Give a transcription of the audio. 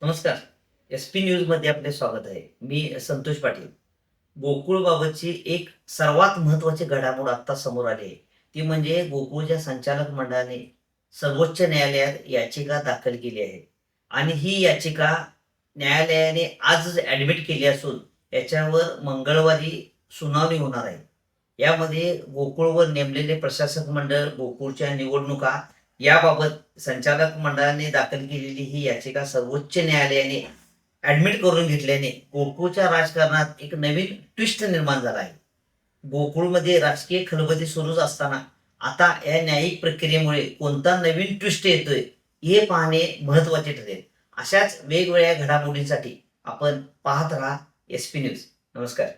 नमस्कार. SP न्यूजमध्ये आपले स्वागत आहे. मी संतोष पाटील. गोकुळबाबतची एक सर्वात महत्त्वाची घडामोड आत्ता समोर आली आहे. ती म्हणजे गोकुळच्या संचालक मंडळाने सर्वोच्च न्यायालयात याचिका दाखल केली आहे आणि ही याचिका न्यायालयाने आजच ॲडमिट केली असून याच्यावर मंगळवारी सुनावणी होणार आहे. यामध्ये गोकुळवर नेमलेले प्रशासक मंडळ, गोकुळच्या निवडणुका याबाबत संचालक मंडळाने दाखल केलेली ही याचिका सर्वोच्च न्यायालयाने ॲडमिट करून घेतल्याने गोकुळच्या राजकारणात एक नवीन ट्विस्ट निर्माण झाला आहे. गोकुळमध्ये राजकीय खलबती सुरूच असताना आता या न्यायिक प्रक्रियेमुळे कोणता नवीन ट्विस्ट येतोय हे पाहणे महत्त्वाचे ठरेल. अशाच वेगवेगळ्या घडामोडींसाठी आपण पाहत राहा SP न्यूज. नमस्कार.